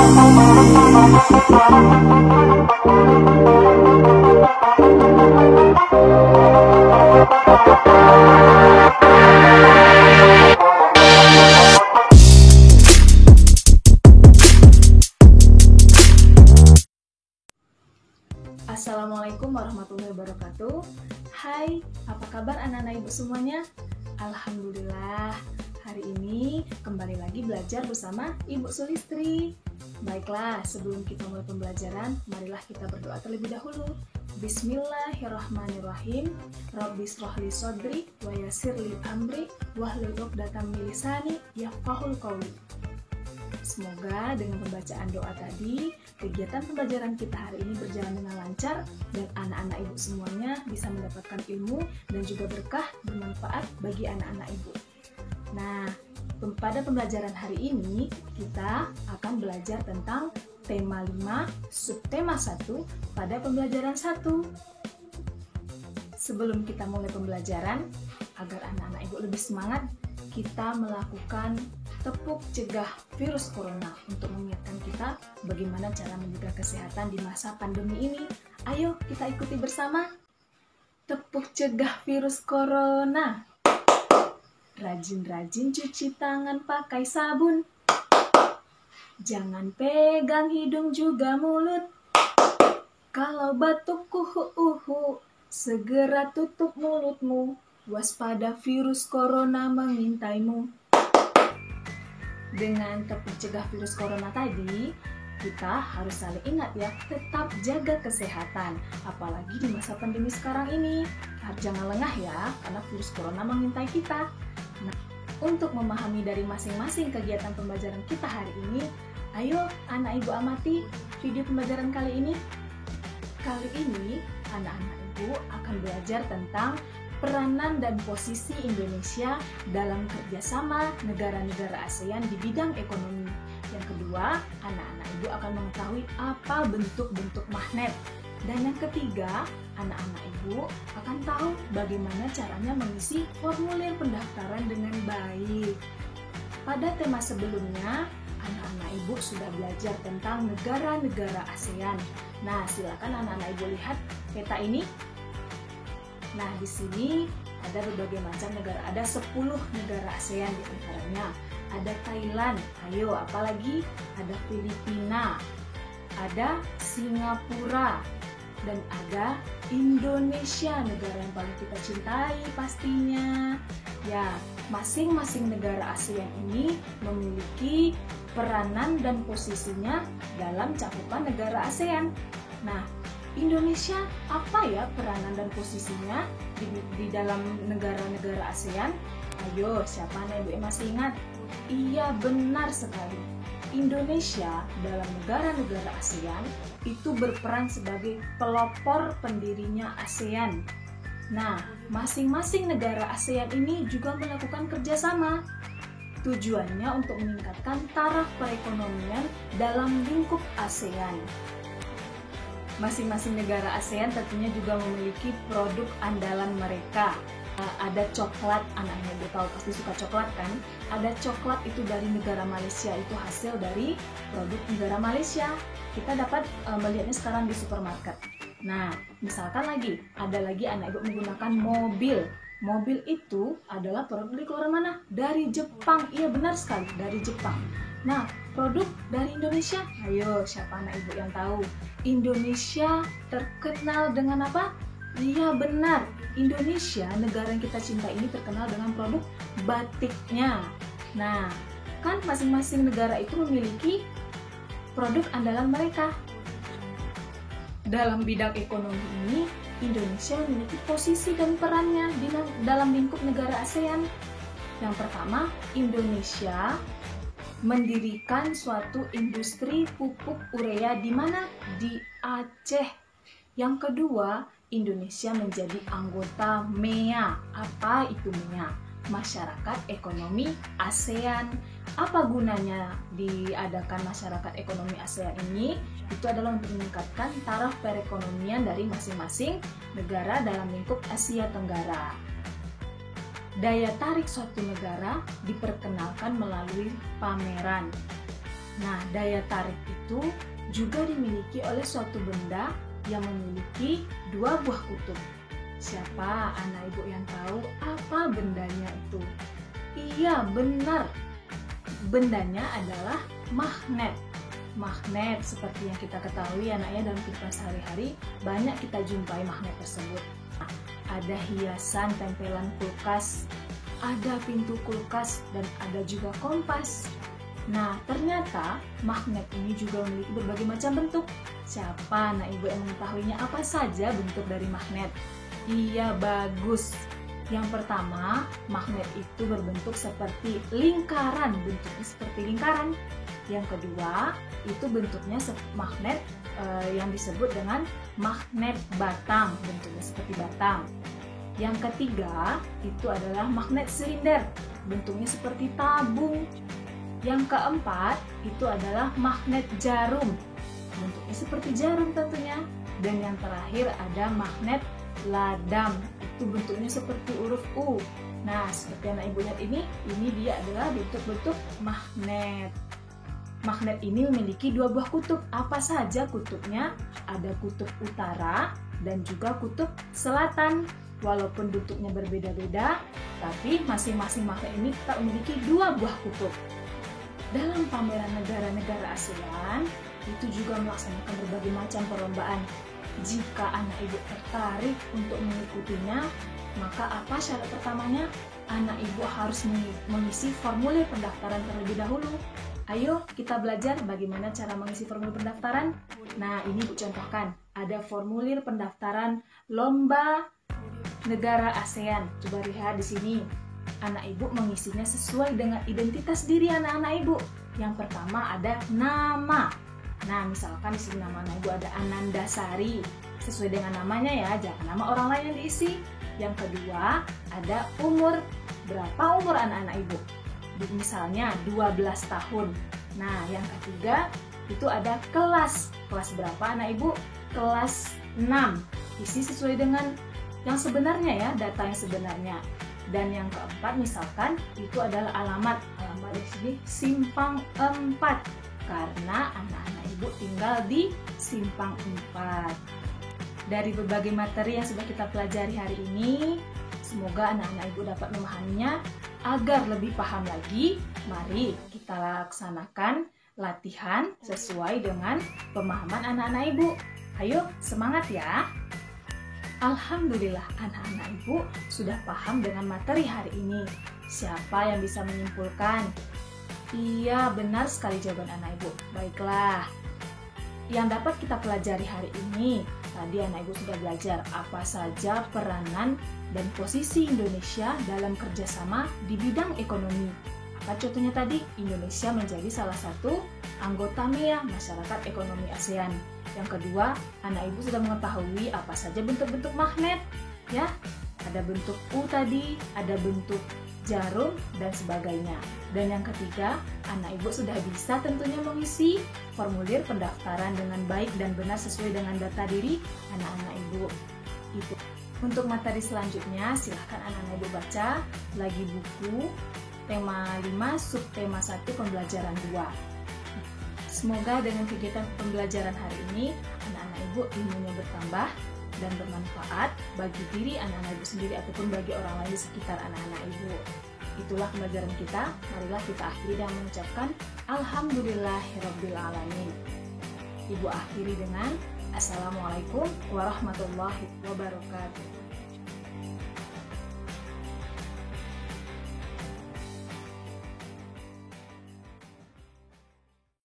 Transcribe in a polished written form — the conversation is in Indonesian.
Assalamualaikum warahmatullahi wabarakatuh. Hai, apa kabar anak-anak ibu semuanya? Alhamdulillah, hari ini kembali lagi belajar bersama Ibu Sulistri. Baiklah, sebelum kita mulai pembelajaran, marilah kita berdoa terlebih dahulu. Bismillahirrahmanirrahim. Rabbi shrahli sodri wa yassirli amri wahlul 'uqdatam min lisani yafqahul qawli. Semoga dengan pembacaan doa tadi, kegiatan pembelajaran kita hari ini berjalan dengan lancar dan anak-anak ibu semuanya bisa mendapatkan ilmu dan juga berkah bermanfaat bagi anak-anak ibu. Nah, pada pembelajaran hari ini kita akan belajar tentang tema 5, subtema 1 pada pembelajaran 1. Sebelum kita mulai pembelajaran, agar anak-anak ibu lebih semangat, kita melakukan tepuk cegah virus corona untuk mengingatkan kita bagaimana cara menjaga kesehatan di masa pandemi ini. Ayo kita ikuti bersama. Tepuk cegah virus corona. Rajin-rajin cuci tangan pakai sabun. Jangan pegang hidung juga mulut. Kalau batuk uhu, segera tutup mulutmu. Waspada virus corona mengintaimu. Dengan tepuk cegah virus corona tadi, kita harus saling ingat ya, tetap jaga kesehatan. Apalagi di masa pandemi sekarang ini. Jangan lengah ya, karena virus corona mengintai kita. Nah, untuk memahami dari masing-masing kegiatan pembelajaran kita hari ini, ayo anak ibu amati video pembelajaran kali ini. Kali ini, anak-anak ibu akan belajar tentang peranan dan posisi Indonesia dalam kerjasama negara-negara ASEAN di bidang ekonomi. Yang kedua, anak-anak ibu akan mengetahui apa bentuk-bentuk magnet. Dan yang ketiga, anak-anak ibu akan tahu bagaimana caranya mengisi formulir pendaftaran dengan baik. Pada tema sebelumnya, anak-anak ibu sudah belajar tentang negara-negara ASEAN. Nah, silakan anak-anak ibu lihat peta ini. Nah, di sini ada berbagai macam negara, ada 10 negara ASEAN di antaranya. Ada Thailand, ayo apalagi? Ada Filipina, ada Singapura, dan ada Indonesia, negara yang paling kita cintai pastinya. Ya, masing-masing negara ASEAN ini memiliki peranan dan posisinya dalam cakupan negara ASEAN. Nah, Indonesia apa ya peranan dan posisinya di dalam negara-negara ASEAN? Ayo, siapa yang masih ingat? Iya, benar sekali. Indonesia dalam negara-negara ASEAN itu berperan sebagai pelopor pendirinya ASEAN. Nah, masing-masing negara ASEAN ini juga melakukan kerjasama. Tujuannya untuk meningkatkan taraf perekonomian dalam lingkup ASEAN. Masing-masing negara ASEAN tentunya juga memiliki produk andalan mereka. Ada coklat, anak-anak ibu tahu pasti suka coklat kan? Ada coklat itu dari negara Malaysia, itu hasil dari produk negara Malaysia. Kita dapat melihatnya sekarang di supermarket. Nah, misalkan ada lagi anak ibu menggunakan mobil. Mobil itu adalah produk dari keluar mana? Dari Jepang. Iya, benar sekali, dari Jepang. Nah, produk dari Indonesia, ayo siapa anak ibu yang tahu? Indonesia terkenal dengan apa? Iya benar, Indonesia, negara yang kita cinta ini terkenal dengan produk batiknya. Nah, kan masing-masing negara itu memiliki produk andalan mereka. Dalam bidang ekonomi ini, Indonesia memiliki posisi dan perannya dalam lingkup negara ASEAN. Yang pertama, Indonesia mendirikan suatu industri pupuk urea di mana? Di Aceh. Yang kedua, Indonesia menjadi anggota MEA. Apa itu MEA? Masyarakat Ekonomi ASEAN. Apa gunanya diadakan masyarakat ekonomi ASEAN ini? Itu adalah untuk meningkatkan taraf perekonomian dari masing-masing negara dalam lingkup Asia Tenggara. Daya tarik suatu negara diperkenalkan melalui pameran. Nah, daya tarik itu juga dimiliki oleh suatu benda yang memiliki dua buah kutub. Siapa anak ibu yang tahu apa bendanya itu? Iya, benar. Bendanya adalah magnet. Magnet seperti yang kita ketahui anaknya dalam kehidupan sehari-hari banyak kita jumpai magnet tersebut. Ada hiasan tempelan kulkas, ada pintu kulkas, dan ada juga kompas. Nah, ternyata magnet ini juga memiliki berbagai macam bentuk. Siapa anak ibu yang mengetahuinya apa saja bentuk dari magnet? Iya, bagus. Yang pertama, magnet itu berbentuk seperti lingkaran, bentuknya seperti lingkaran. Yang kedua, itu bentuknya magnet yang disebut dengan magnet batang, bentuknya seperti batang. Yang ketiga, itu adalah magnet silinder, bentuknya seperti tabung. Yang keempat, itu adalah magnet jarum, bentuknya seperti jarum tentunya. Dan yang terakhir ada magnet ladam, itu bentuknya seperti huruf U. Nah, seperti anak ibu lihat ini dia adalah bentuk-bentuk magnet. Magnet ini memiliki dua buah kutub. Apa saja kutubnya? Ada kutub utara dan juga kutub selatan. Walaupun bentuknya berbeda-beda, tapi masing-masing magnet ini tetap memiliki dua buah kutub. Dalam pameran negara-negara ASEAN, itu juga melaksanakan berbagai macam perlombaan. Jika anak ibu tertarik untuk mengikutinya, maka apa syarat pertamanya? Anak ibu harus mengisi formulir pendaftaran terlebih dahulu. Ayo kita belajar bagaimana cara mengisi formulir pendaftaran. Nah, ini ibu contohkan. Ada formulir pendaftaran lomba negara ASEAN. Coba lihat di sini. Anak ibu mengisinya sesuai dengan identitas diri anak-anak ibu. Yang pertama ada nama. Nah, misalkan di sini nama anak ibu ada Anandasari. Sesuai dengan namanya ya, jangan nama orang lain yang diisi. Yang kedua, ada umur. Berapa umur anak-anak ibu? Misalnya 12 tahun. Nah, yang ketiga, itu ada kelas. Kelas berapa anak ibu? Kelas 6. Isi sesuai dengan yang sebenarnya ya, data yang sebenarnya. Dan yang keempat, misalkan itu adalah alamat. Alamat di sini Simpang 4. Karena anak-anak ibu tinggal di Simpang 4. Dari berbagai materi yang sudah kita pelajari hari ini, semoga anak-anak ibu dapat memahaminya. Agar lebih paham lagi, mari kita laksanakan latihan sesuai dengan pemahaman anak-anak ibu. Ayo, semangat ya! Alhamdulillah, anak-anak ibu sudah paham dengan materi hari ini. Siapa yang bisa menyimpulkan? Iya, benar sekali jawaban anak ibu. Baiklah, yang dapat kita pelajari hari ini, tadi anak ibu sudah belajar apa saja peranan dan posisi Indonesia dalam kerjasama di bidang ekonomi. Apa contohnya tadi? Indonesia menjadi salah satu anggota MEA, Masyarakat Ekonomi ASEAN. Yang kedua, anak ibu sudah mengetahui apa saja bentuk-bentuk magnet, ya. Ada bentuk U tadi, ada bentuk jarum, dan sebagainya. Dan yang ketiga, anak ibu sudah bisa tentunya mengisi formulir pendaftaran dengan baik dan benar sesuai dengan data diri anak-anak ibu. Itu. Untuk materi selanjutnya, silahkan anak-anak ibu baca lagi buku tema 5, subtema 1, pembelajaran 2. Semoga dengan kegiatan pembelajaran hari ini, anak-anak ibu ilmunya bertambah dan bermanfaat bagi diri anak-anak ibu sendiri ataupun bagi orang lain di sekitar anak-anak ibu. Itulah pembelajaran kita. Marilah kita akhiri dengan mengucapkan Alhamdulillahirrabbilalamin. Ibu akhiri dengan Assalamualaikum warahmatullahi wabarakatuh.